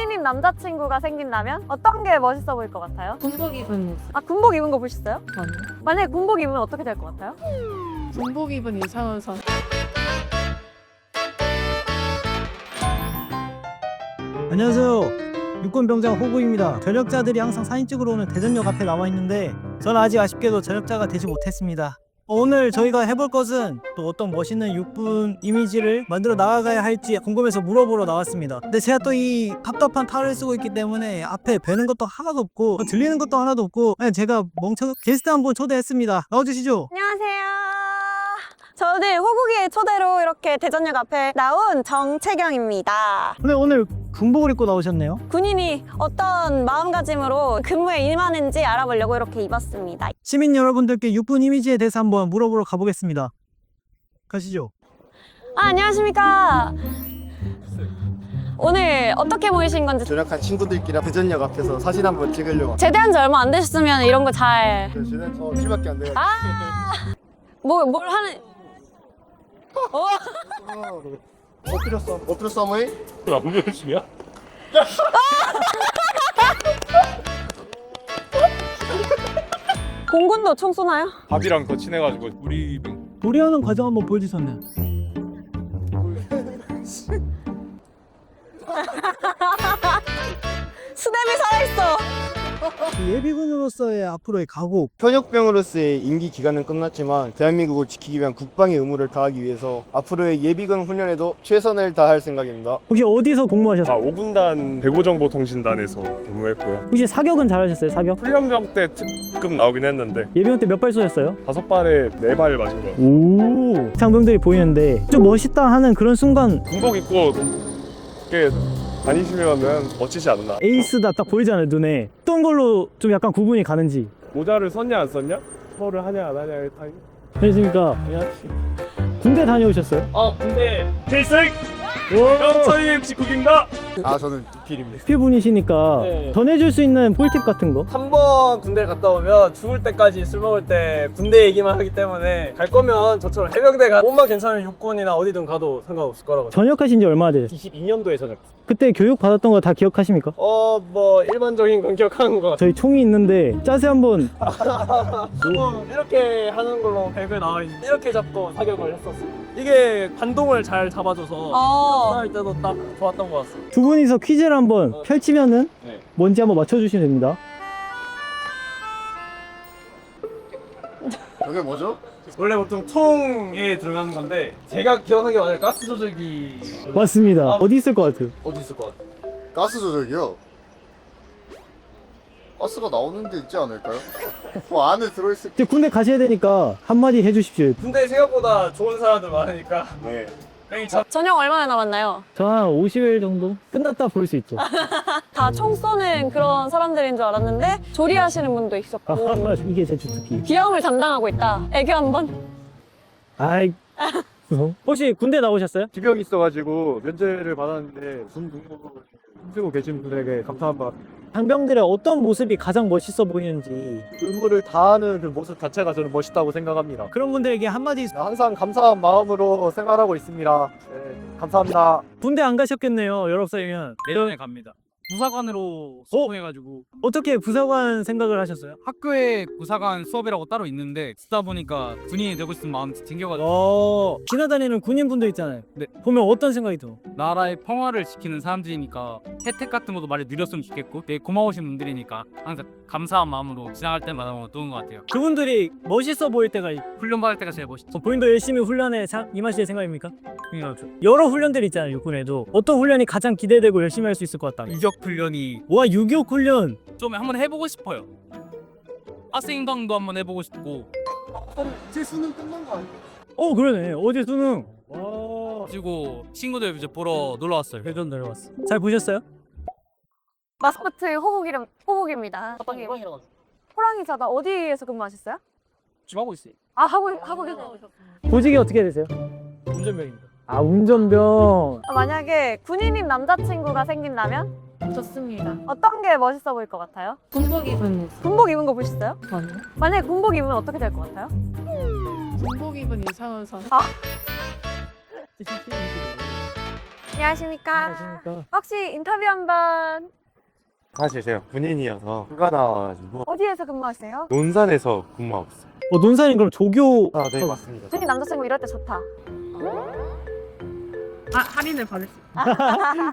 군인인 남자친구가 생긴다면 어떤 게 멋있어 보일 것 같아요? 군복 입은 모습. 아, 군복 입은 거 보셨어요? 아니요. 만약에 군복 입으면 어떻게 될 것 같아요? 군복 입은 이상한 사람. 안녕하세요. 육군병장 호구입니다. 전역자들이 항상 사진 찍으러 오는 대전역 앞에 나와 있는데 저는 아직 아쉽게도 전역자가 되지 못했습니다. 오늘 저희가 해볼 것은 또 어떤 멋있는 육군 이미지를 만들어 나아가야 할지 궁금해서 물어보러 나왔습니다. 근데 제가 또 이 답답한 탈을 쓰고 있기 때문에 앞에 뵈는 것도 하나도 없고 들리는 것도 하나도 없고 그냥 제가 멍청 게스트 한 분 초대했습니다. 나와주시죠. 안녕하세요. 저는 호국이의 초대로 이렇게 대전역 앞에 나온 정채경입니다. 근데 오늘 군복을 입고 나오셨네요. 군인이 어떤 마음가짐으로 근무에 임하는지 알아보려고 이렇게 입었습니다. 시민 여러분들께 육군 이미지에 대해서 한번 물어보러 가보겠습니다. 가시죠. 안녕하십니까. 오늘 어떻게 모이신 건지 전역한 친구들끼리 대전역 앞에서 사진 한번 찍으려고. 제대한 지 얼마 안 되셨으면 이런 거 잘... 저는 7밖에 안 돼요. 뭘 하는... 엎드렸어 어머니? 나 무슨 열심이야? 공군도 총 쏘나요? 밥이랑 더 친해가지고 우리 도리하는 과정 한번 보여주셨네요. 스냅이 살아있어. 예비군으로서의 앞으로의 각오. 현역병으로서의 임기 기간은 끝났지만 대한민국을 지키기 위한 국방의 의무를 다하기 위해서 앞으로의 예비군 훈련에도 최선을 다할 생각입니다. 혹시 어디서 공모하셨어요? 5군단 배구정보통신단에서 근무했고요. 혹시 사격은 잘하셨어요? 사격? 훈련병 때 특급 나오긴 했는데 예비군 때 몇 발 쏘셨어요? 5발에 4발 맞은 거. 오, 장병들이 보이는데 좀 멋있다 하는 그런 순간 군복 입고 이렇게 다니시면은 멋지지 않나? 에이스다 딱 보이잖아요, 눈에. 어떤 걸로 좀 약간 구분이 가는지. 모자를 썼냐 안 썼냐? 서를 하냐 안 하냐의 타임. 안녕하십니까. 군대 다녀오셨어요? 군대 필승! 영천이 MC9입니다. 저는 필입니다. 피부분이시니까 네. 전해줄 수 있는 꿀팁 같은 거? 한 번 군대 갔다 오면 죽을 때까지 술 먹을 때 군대 얘기만 하기 때문에 갈 거면 저처럼 해병대 가 몸만 괜찮으면 육군이나 어디든 가도 상관없을 거라고. 전역하신 지 얼마나 되셨어요? 22년도에 전역. 그때 교육 받았던 거 다 기억하십니까? 뭐 일반적인 건 기억하는 것 같아요. 저희 총이 있는데 짜세 한번. 이렇게 하는 걸로 배그에 나와 있는 이렇게 잡고 사격을 했었어요. 이게 반동을 잘 잡아줘서 할 때도 딱 좋았던 것 같습니다. 두 분이서 퀴즈를 한번 펼치면은 네. 뭔지 한번 맞춰주시면 됩니다. 이게 뭐죠? 원래 보통 총에 들어가는 건데 제가 기억하는 게 맞아요. 가스 조절기 맞습니다. 어디 있을 것 같아요? 어디 있을 것 같아요? 가스 조절기요? 가스가 나오는 데 있지 않을까요? 뭐 안에 들어있을. 이제 군대 가셔야 되니까 한마디 해주십시오. 군대 생각보다 좋은 사람들 많으니까 네. 형이 전역 얼마나 남았나요? 저 한 50일 정도 끝났다 볼 수 있죠. 다 총 쏘는 그런 사람들인 줄 알았는데 조리하시는 분도 있었고 이게 제 주특기. 비영을 담당하고 있다. 애교 한번? 아이. 혹시 군대 나오셨어요? 지병이 있어가지고 면제를 받았는데 군 복무를 힘쓰고 계신 분에게 감사한 바람. 장병들의 어떤 모습이 가장 멋있어 보이는지 의무를 다하는 그 모습 자체가 저는 멋있다고 생각합니다. 그런 분들에게 한마디. 항상 감사한 마음으로 생활하고 있습니다. 네, 감사합니다. 군대 안 가셨겠네요. 19살이면. 내년에 갑니다. 부사관으로 수업해가지고 어떻게 부사관 생각을 하셨어요? 학교에 부사관 수업이라고 따로 있는데 듣다 보니까 군인이 되고 싶은 마음이 생겨가지고 지나다니는 군인분들 있잖아요. 네. 보면 어떤 생각이 들어? 나라의 평화를 지키는 사람들이니까 혜택 같은 것도 많이 누렸으면 좋겠고 되게 고마우신 분들이니까 항상 감사한 마음으로 지나갈 때마다 느끼는 것 같아요. 그분들이 멋있어 보일 때가 훈련 받을 때가 제일 멋있죠. 본인도 열심히 훈련에 임하실 생각입니까? 여러 훈련들이 있잖아요. 육군에도 어떤 훈련이 가장 기대되고 열심히 할 수 있을 것 같다. 유격 훈련이 와, 유격 훈련. 좀 한번 해보고 싶어요. 하스인강도 한번 해보고 싶고 제 수능 끝난 거 아니에요? 그러네. 어제 수능. 그리고 친구들 이제 보러 놀러 왔어요. 대전 내려왔어. 잘 보셨어요? 마스코트 호국입니다. 호랑이자다. 어디에서 근무하셨어요? 지금 하고 있어요. 하고 계세요. 보직이 어떻게 되세요? 운전병입니다. 운전병. 만약에 군인인 남자친구가 생긴다면 좋습니다. 어떤 게 멋있어 보일 것 같아요? 군복 입은 모습. 군복 입은 거 보셨어요? 아니요. 만약에 군복 입으면 어떻게 될 것 같아요? 군복 입은 이상한 사람. 안녕하십니까. 안녕하십니까. 혹시 인터뷰 한번 사실 제가 군인이어서 휴가 나와가지고 어디에서 근무하세요? 논산에서 근무하고 있어요. 논산이 그럼 조교 아, 네, 맞습니다. 군인 남자친구 이럴 때 좋다. 할인을 받을 수.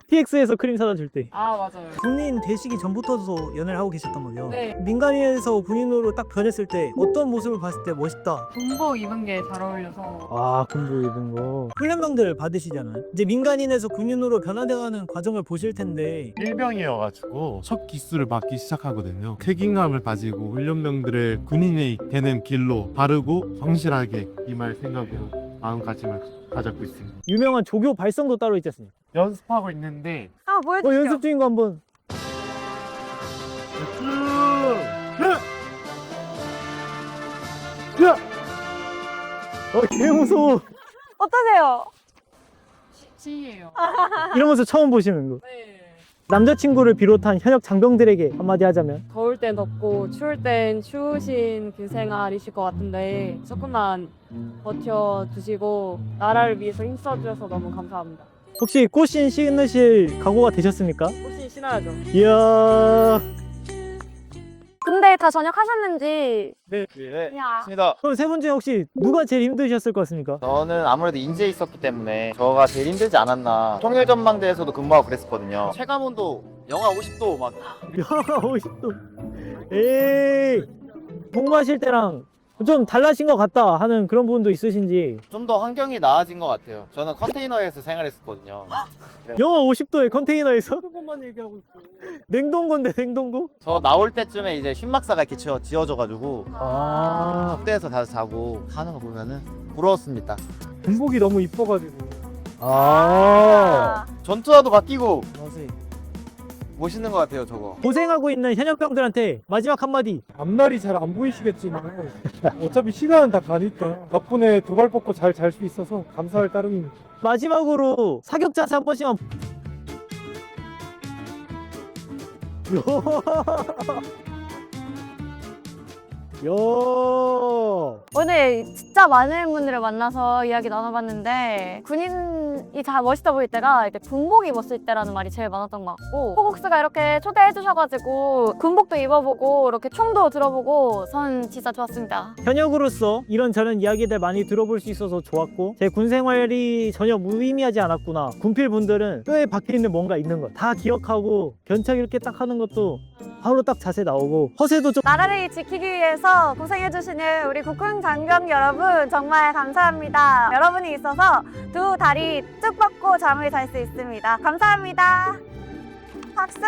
TX에서 크림 사다 줄 때. 아 맞아요. 군인 되시기 전부터도 연애를 하고 계셨던 거죠? 네. 민간인에서 군인으로 딱 변했을 때 어떤 모습을 봤을 때 멋있다. 군복 입은 게 잘 어울려서. 아, 군복 입은 거. 훈련병들 받으시잖아요. 이제 민간인에서 군인으로 변화돼가는 과정을 보실 텐데 일병이어가지고 첫 기술을 받기 시작하거든요. 책임감을 가지고 훈련병들을 군인이 되는 길로 바르고 성실하게 임할 생각으로 마음가짐을 가졌고 있습니다. 유명한 조교 발성도 따로 있지 않습니까? 연습하고 있는데 한번 보여주시죠. 연습 중인 거 한번. 개 무서워. 어떠세요? C예요. 이런 모습 처음 보시는 거. 네. 남자친구를 비롯한 현역 장병들에게 한마디 하자면. 더울 땐 덥고 추울 땐 추우신 그 생활이실 것 같은데 조금만 버텨주시고 나라를 위해서 힘써주셔서 너무 감사합니다. 혹시 꽃신 신으실 각오가 되셨습니까? 혹시 신어야죠. 이야. 군대 다 전역하셨는지. 네, 그냥 맞습니다. 그럼 세 분 중에 혹시 누가 제일 힘드셨을 것 같습니까? 저는 아무래도 인제에 있었기 때문에 저가 제일 힘들지 않았나. 통일전망대에서도 근무하고 그랬었거든요. 체감온도 영하 50도 막 영하 50도. 에이. 복무하실 때랑 좀 달라진 것 같다 하는 그런 부분도 있으신지. 좀 더 환경이 나아진 것 같아요. 저는 컨테이너에서 생활했었거든요. 영하 50도의 컨테이너에서? 그것만 얘기하고 있어. 냉동고인데 냉동고? 저 나올 때쯤에 이제 쉰막사가 이렇게 지어져가지고 아. 숙대에서 다 자고 하는 거 보면은 부러웠습니다. 군복이 너무 이뻐가지고. 아. 전투화도 바뀌고 맞아요. 멋있는 것 같아요, 저거. 고생하고 있는 현역병들한테 마지막 한마디. 앞날이 잘 안 보이시겠지만 어차피 시간은 다 가니까 덕분에 두 발 뻗고 잘 잘 수 있어서 감사할 따름입니다. 마지막으로 사격 자세 한 번씩만. 요. 오늘 진짜 많은 분들을 만나서 이야기 나눠봤는데 군인이 다 멋있어 보일 때가 이제 군복 입었을 때라는 말이 제일 많았던 것 같고 호국스가 이렇게 초대해 주셔가지고 군복도 입어보고 이렇게 총도 들어보고 전 진짜 좋았습니다. 현역으로서 이런저런 이야기들 많이 들어볼 수 있어서 좋았고 제 군 생활이 전혀 무의미하지 않았구나. 군필 분들은 뼈에 박혀있는 뭔가 있는 거 다 기억하고 견착 이렇게 딱 하는 것도 바로 딱 자세 나오고 허세도 좀. 나라를 지키기 위해서 고생해주시는 우리 국군 장병 여러분 정말 감사합니다. 여러분이 있어서 두 다리 쭉 뻗고 잠을 잘 수 있습니다. 감사합니다. 박수!